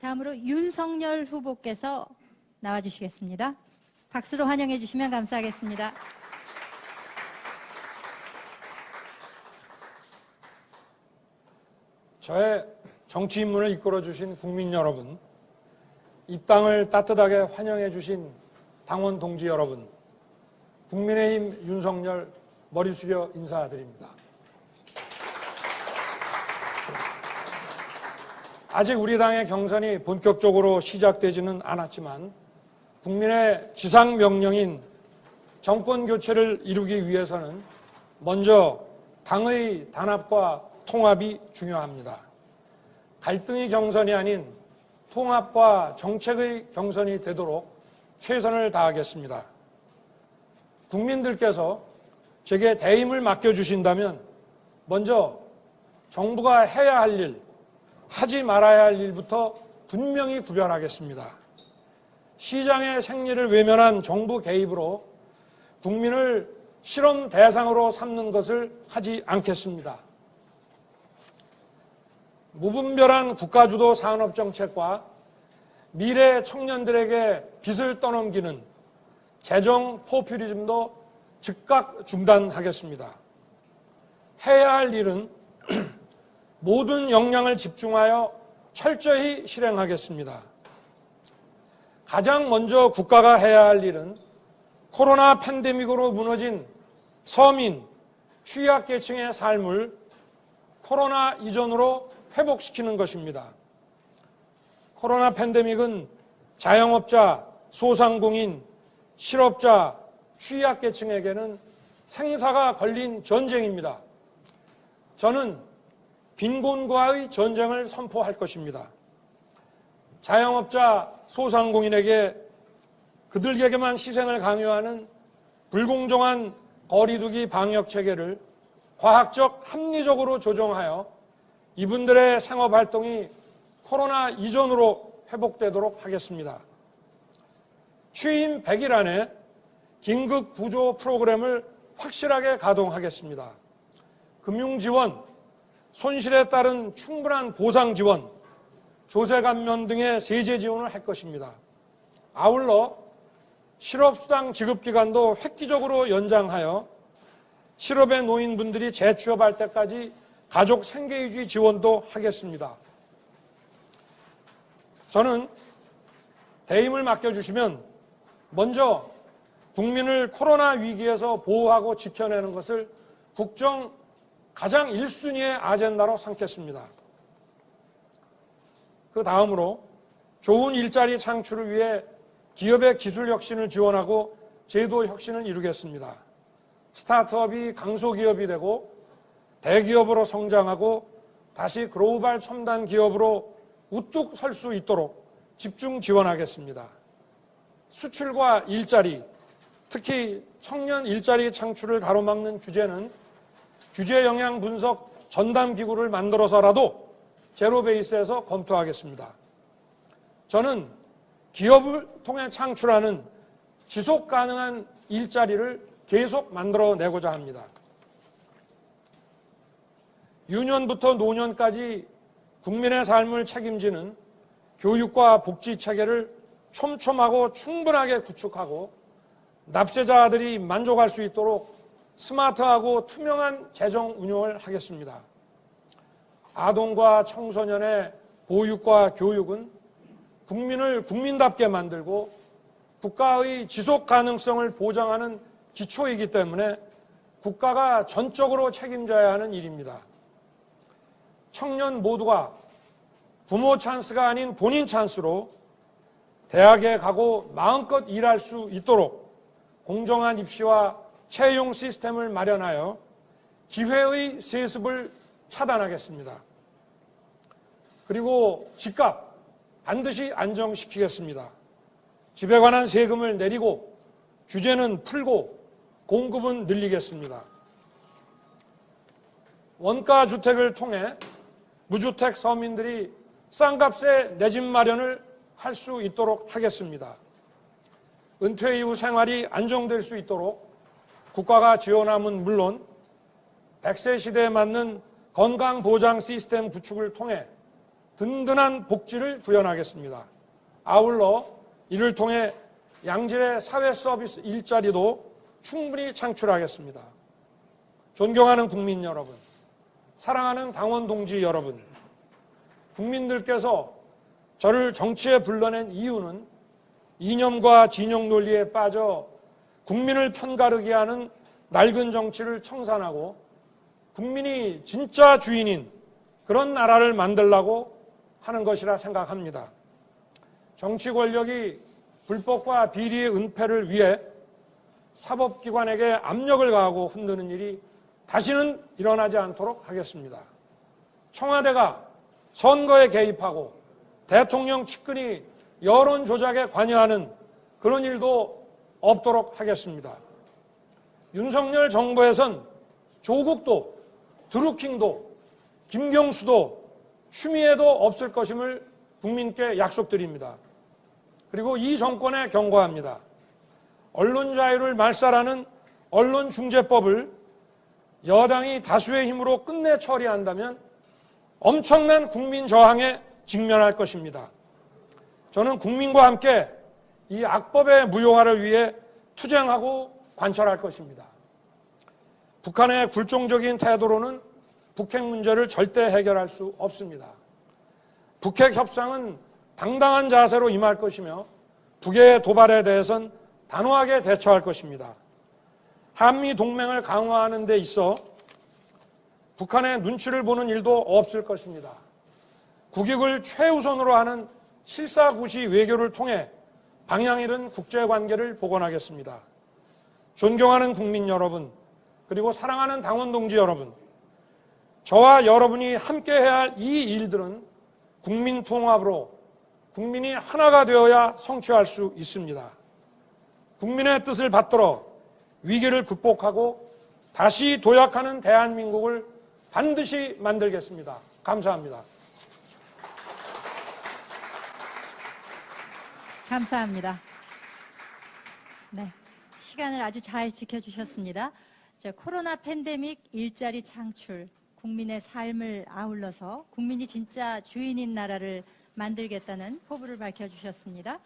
다음으로 윤석열 후보께서 나와주시겠습니다. 박수로 환영해 주시면 감사하겠습니다. 저의 정치 입문을 이끌어 주신 국민 여러분, 입당을 따뜻하게 환영해 주신 당원 동지 여러분, 국민의힘 윤석열 머리 숙여 인사드립니다. 아직 우리 당의 경선이 본격적으로 시작되지는 않았지만 국민의 지상 명령인 정권 교체를 이루기 위해서는 먼저 당의 단합과 통합이 중요합니다. 갈등의 경선이 아닌 통합과 정책의 경선이 되도록 최선을 다하겠습니다. 국민들께서 제게 대임을 맡겨주신다면 먼저 정부가 해야 할 일, 하지 말아야 할 일부터 분명히 구별하겠습니다. 시장의 생리를 외면한 정부 개입으로 국민을 실험 대상으로 삼는 것을 하지 않겠습니다. 무분별한 국가주도 산업정책과 미래 청년들에게 빚을 떠넘기는 재정 포퓰리즘도 즉각 중단하겠습니다. 해야 할 일은 모든 역량을 집중하여 철저히 실행하겠습니다. 가장 먼저 국가가 해야 할 일은 코로나 팬데믹으로 무너진 서민, 취약계층의 삶을 코로나 이전으로 회복시키는 것입니다. 코로나 팬데믹은 자영업자, 소상공인, 실업자, 취약계층에게는 생사가 걸린 전쟁입니다. 저는 빈곤과의 전쟁을 선포할 것입니다. 자영업자, 소상공인에게 그들에게만 희생을 강요하는 불공정한 거리두기 방역 체계를 과학적 합리적으로 조정하여 이분들의 생업활동이 코로나 이전으로 회복되도록 하겠습니다. 취임 100일 안에 긴급 구조 프로그램을 확실하게 가동하겠습니다. 금융지원, 손실에 따른 충분한 보상 지원, 조세 감면 등의 세제 지원을 할 것입니다. 아울러 실업수당 지급기간도 획기적으로 연장하여 실업에 놓인 분들이 재취업할 때까지 가족 생계유지 지원도 하겠습니다. 저는 대임을 맡겨주시면 먼저 국민을 코로나 위기에서 보호하고 지켜내는 것을 국정 가장 1순위의 아젠다로 삼겠습니다. 그 다음으로 좋은 일자리 창출을 위해 기업의 기술 혁신을 지원하고 제도 혁신을 이루겠습니다. 스타트업이 강소기업이 되고 대기업으로 성장하고 다시 글로벌 첨단 기업으로 우뚝 설 수 있도록 집중 지원하겠습니다. 수출과 일자리, 특히 청년 일자리 창출을 가로막는 규제는 규제 영향 분석 전담 기구를 만들어서라도 제로 베이스에서 검토하겠습니다. 저는 기업을 통해 창출하는 지속 가능한 일자리를 계속 만들어내고자 합니다. 유년부터 노년까지 국민의 삶을 책임지는 교육과 복지 체계를 촘촘하고 충분하게 구축하고 납세자들이 만족할 수 있도록 스마트하고 투명한 재정 운용을 하겠습니다. 아동과 청소년의 보육과 교육은 국민을 국민답게 만들고 국가의 지속 가능성을 보장하는 기초이기 때문에 국가가 전적으로 책임져야 하는 일입니다. 청년 모두가 부모 찬스가 아닌 본인 찬스로 대학에 가고 마음껏 일할 수 있도록 공정한 입시와 채용 시스템을 마련하여 기회의 세습을 차단하겠습니다. 그리고 집값 반드시 안정시키겠습니다. 집에 관한 세금을 내리고 규제는 풀고 공급은 늘리겠습니다. 원가 주택을 통해 무주택 서민들이 싼값에 내 집 마련을 할 수 있도록 하겠습니다. 은퇴 이후 생활이 안정될 수 있도록 국가가 지원함은 물론 100세 시대에 맞는 건강보장 시스템 구축을 통해 든든한 복지를 구현하겠습니다. 아울러 이를 통해 양질의 사회 서비스 일자리도 충분히 창출하겠습니다. 존경하는 국민 여러분, 사랑하는 당원 동지 여러분, 국민들께서 저를 정치에 불러낸 이유는 이념과 진영 논리에 빠져 국민을 편가르게 하는 낡은 정치를 청산하고 국민이 진짜 주인인 그런 나라를 만들려고 하는 것이라 생각합니다. 정치 권력이 불법과 비리의 은폐를 위해 사법기관에게 압력을 가하고 흔드는 일이 다시는 일어나지 않도록 하겠습니다. 청와대가 선거에 개입하고 대통령 측근이 여론 조작에 관여하는 그런 일도 없도록 하겠습니다. 윤석열 정부에선 조국도 드루킹도 김경수도 추미애도 없을 것임을 국민께 약속드립니다. 그리고 이 정권에 경고합니다. 언론 자유를 말살하는 언론중재법을 여당이 다수의 힘으로 끝내 처리한다면 엄청난 국민 저항에 직면할 것입니다. 저는 국민과 함께 이 악법의 무효화를 위해 투쟁하고 관철할 것입니다. 북한의 굴종적인 태도로는 북핵 문제를 절대 해결할 수 없습니다. 북핵 협상은 당당한 자세로 임할 것이며 북의 도발에 대해선 단호하게 대처할 것입니다. 한미 동맹을 강화하는 데 있어 북한의 눈치를 보는 일도 없을 것입니다. 국익을 최우선으로 하는 실사구시 외교를 통해 방향 잃은 국제관계를 복원하겠습니다. 존경하는 국민 여러분, 그리고 사랑하는 당원 동지 여러분, 저와 여러분이 함께 해야 할 이 일들은 국민 통합으로 국민이 하나가 되어야 성취할 수 있습니다. 국민의 뜻을 받들어 위기를 극복하고 다시 도약하는 대한민국을 반드시 만들겠습니다. 감사합니다. 감사합니다. 네, 시간을 아주 잘 지켜주셨습니다. 코로나 팬데믹 일자리 창출, 국민의 삶을 아울러서 국민이 진짜 주인인 나라를 만들겠다는 포부를 밝혀주셨습니다.